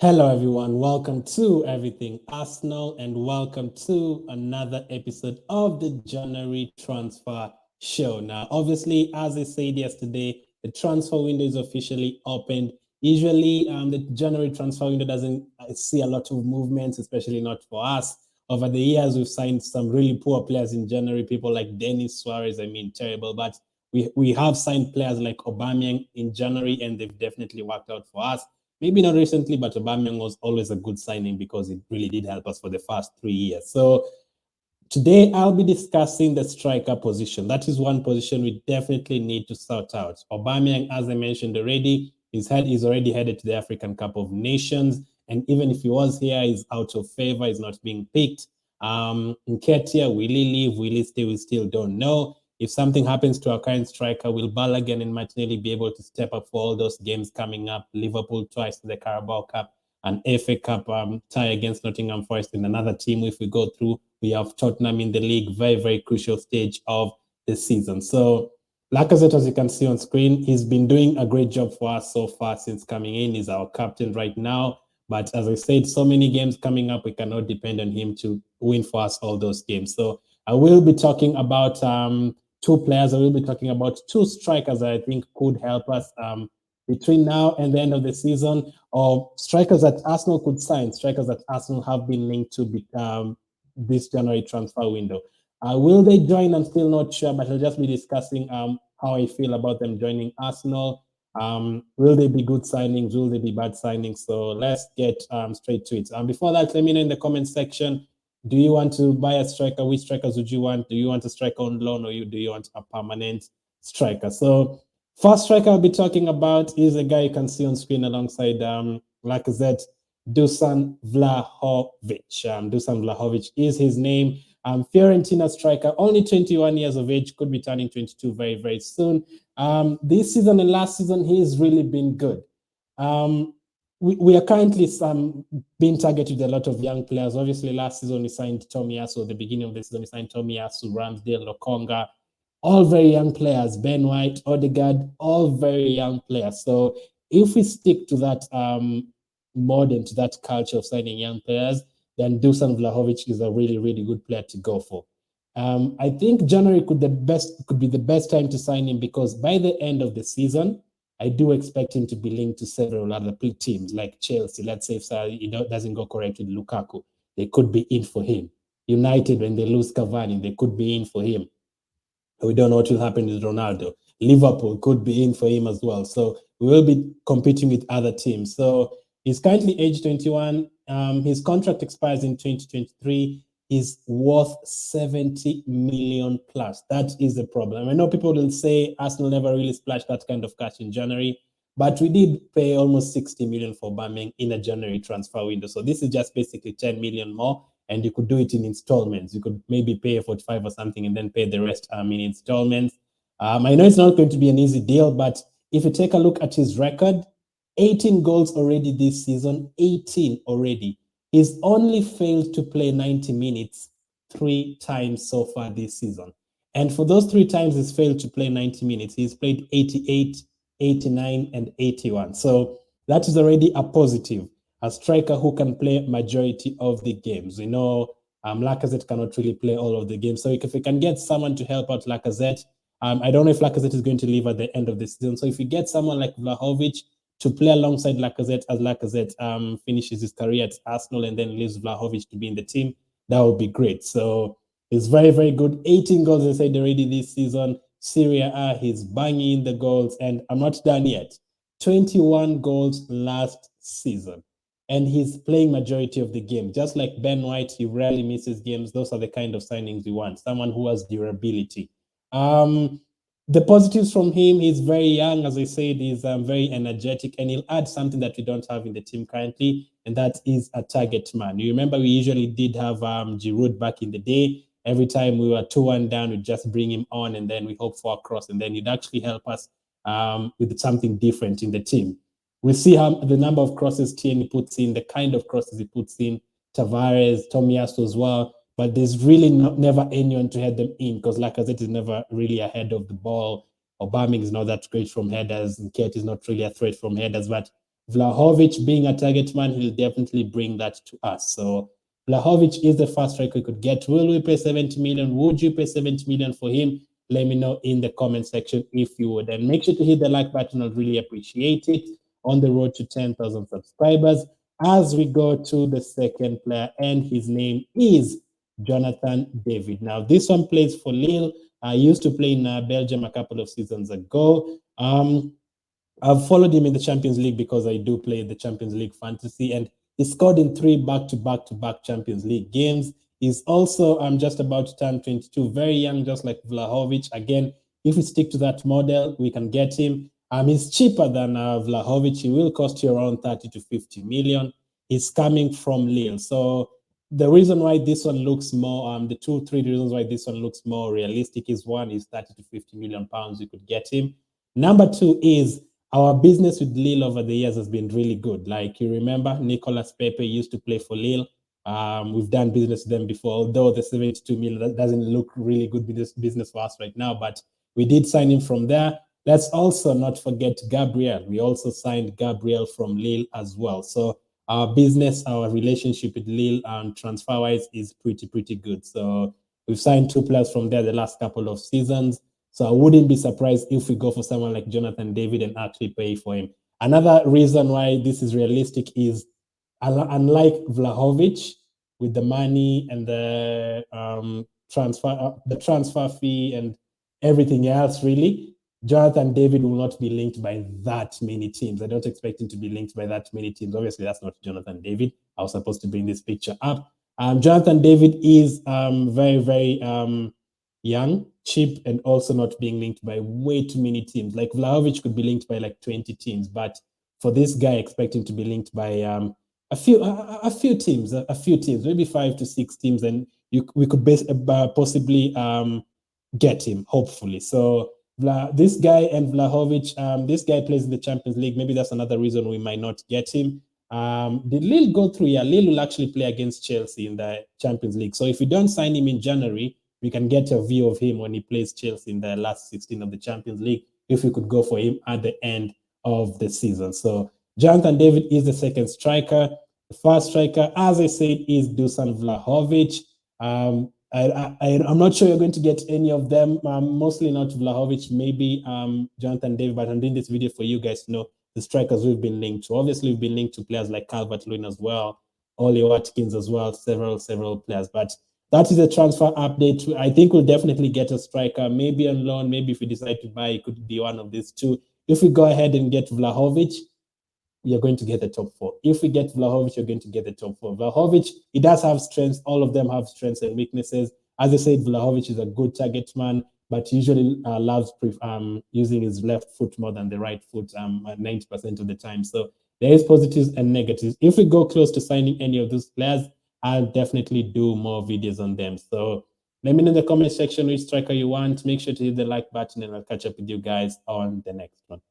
Hello, everyone. Welcome to Everything Arsenal, and welcome to another episode of the January Transfer Show. Now, obviously, as I said yesterday, the transfer window is officially opened. Usually, the January transfer window doesn't see a lot of movements, especially not for us. Over the years, we've signed some really poor players in January, people like Denis Suarez, terrible. But we have signed players like Aubameyang in January, and they've definitely worked out for us. Maybe not recently, but Aubameyang was always a good signing because it really did help us for the first 3 years. So today I'll be discussing the striker position. That is one position we definitely need to sort out. Aubameyang, as I mentioned already, he's already headed to the African Cup of Nations. And even if he was here, he's out of favor, he's not being picked. Nketaih, will he leave? Will he stay? We still don't know. If something happens to our current striker, will Balogun and Martinelli be able to step up for all those games coming up? Liverpool twice in the Carabao Cup, an FA Cup tie against Nottingham Forest in another team. If we go through, we have Tottenham in the league, very, very crucial stage of the season. So Lacazette, as you can see on screen, he's been doing a great job for us so far since coming in. He's our captain right now. But as I said, so many games coming up, we cannot depend on him to win for us all those games. So I will be talking about two players. I will be talking about two strikers that I think could help us between now and the end of the season, or strikers that Arsenal could sign, strikers that Arsenal have been linked to this January transfer window. Will they join? I'm still not sure, but I'll just be discussing how I feel about them joining Arsenal. Will they be good signings? Will they be bad signings? So let's get straight to it. Before that, let me know in the comment section, do you want to buy a striker? Which strikers would you want? Do you want a striker on loan, or do you want a permanent striker? So first striker I'll be talking about is a guy you can see on screen alongside Lacazette, Dusan Vlahovic. Dusan Vlahovic is his name. Fiorentina striker, only 21 years of age, could be turning 22 very, very soon. This season and last season, he's really been good. We are currently being targeted with a lot of young players. Obviously, last season we signed Tomiyasu. At the beginning of the season, we signed Tomiyasu, Ramsdale, Lokonga, all very young players. Ben White, Odegaard, all very young players. So if we stick to that mode and to that culture of signing young players, then Dusan Vlahovic is a really, really good player to go for. I think January could be the best time to sign him, because by the end of the season, I do expect him to be linked to several other teams like Chelsea. Let's say if it doesn't go correct with Lukaku, they could be in for him. United, when they lose Cavani, they could be in for him. We don't know what will happen with Ronaldo. Liverpool could be in for him as well. So we will be competing with other teams. So he's currently age 21. His contract expires in 2023. He's worth 70 million plus. That is the problem. I know people will say Arsenal never really splashed that kind of cash in January, but we did pay almost 60 million for Aubameyang in a January transfer window. So this is just basically 10 million more, and you could do it in installments. You could maybe pay 45 or something and then pay the rest in installments. I know it's not going to be an easy deal, but if you take a look at his record, 18 goals already this season, 18 already. He's only failed to play 90 minutes 3 times so far this season. And for those 3 times he's failed to play 90 minutes, he's played 88, 89, and 81. So that is already a positive. A striker who can play majority of the games. We know Lacazette cannot really play all of the games. So if we can get someone to help out Lacazette, I don't know if Lacazette is going to leave at the end of the season. So if you get someone like Vlahovic to play alongside Lacazette as Lacazette finishes his career at Arsenal and then leaves Vlahovic to be in the team, that would be great. So he's very, very good. 18 goals inside already this season. Serie A, he's banging in the goals. And I'm not done yet. 21 goals last season. And he's playing majority of the game. Just like Ben White, he rarely misses games. Those are the kind of signings we want. Someone who has durability. The positives from him, he's very young, as I said, he's very energetic, and he'll add something that we don't have in the team currently, and that is a target man. You remember we usually did have Giroud back in the day. Every time we were 2-1 down, we'd just bring him on, and then we hope for a cross, and then he'd actually help us with something different in the team. We see how the number of crosses Tierney puts in, the kind of crosses he puts in, Tavares, Tomiyasu as well. But there's really never anyone to head them in, because Lacazette is never really ahead of the ball. Aubameyang is not that great from headers. Nketaih is not really a threat from headers. But Vlahovic being a target man, he'll definitely bring that to us. So Vlahovic is the first striker we could get. Will we pay 70 million? Would you pay 70 million for him? Let me know in the comment section if you would. And make sure to hit the like button. I'd really appreciate it. On the road to 10,000 subscribers as we go to the second player, and his name is Jonathan David. Now, this one plays for Lille. I used to play in Belgium a couple of seasons ago. I've followed him in the Champions League because I do play the Champions League fantasy, and he scored in 3 back-to-back Champions League games. He's also just about to turn 22, very young, just like Vlahovic. Again, if we stick to that model, we can get him. He's cheaper than Vlahovic. He will cost you around 30 to 50 million. He's coming from Lille. So the reason why this one looks more, the 2-3 reasons why this one looks more realistic is, one is 30 to 50 million pounds, you could get him. Number 2 is our business with Lille over the years has been really good. Like, you remember, Nicolas Pepe used to play for Lille. We've done business with them before, although the 72 million doesn't look really good business for us right now, but we did sign him from there. Let's also not forget Gabriel. We also signed Gabriel from Lille as well. So our business, our relationship with Lille transfer-wise is pretty good. So we've signed 2 players from there the last couple of seasons. So I wouldn't be surprised if we go for someone like Jonathan David and actually pay for him. Another reason why this is realistic is, unlike Vlahovic, with the money and the transfer fee and everything else, really, Jonathan David will not be linked by that many teams. I don't expect him to be linked by that many teams. Obviously, that's not Jonathan David. I was supposed to bring this picture up. Jonathan David is very young, cheap, and also not being linked by way too many teams. Like Vlahovic could be linked by like 20 teams, but for this guy, I expect him to be linked by a few teams, maybe 5 to 6 teams, and we could possibly get him, hopefully. So this guy and Vlahovic, this guy plays in the Champions League. Maybe that's another reason we might not get him. Did Lille go through? Yeah, Lille will actually play against Chelsea in the Champions League. So if we don't sign him in January, we can get a view of him when he plays Chelsea in the last 16 of the Champions League, if we could go for him at the end of the season. So Jonathan David is the second striker. The first striker, as I said, is Dusan Vlahovic. I'm not sure you're going to get any of them, mostly not Vlahovic, maybe Jonathan David, but I'm doing this video for you guys to know the strikers we've been linked to. Obviously, we've been linked to players like Calvert, Lewin as well, Ollie Watkins as well, several players, but that is a transfer update. I think we'll definitely get a striker, maybe on loan, maybe if we decide to buy, it could be one of these two. If we go ahead and get Vlahovic, you're going to get the top 4. If we get Vlahovic, you're going to get the top 4. Vlahovic, he does have strengths. All of them have strengths and weaknesses. As I said, Vlahovic is a good target man, but usually loves using his left foot more than the right foot 90% of the time. So there is positives and negatives. If we go close to signing any of those players, I'll definitely do more videos on them. So let me know in the comment section which striker you want. Make sure to hit the like button, and I'll catch up with you guys on the next one.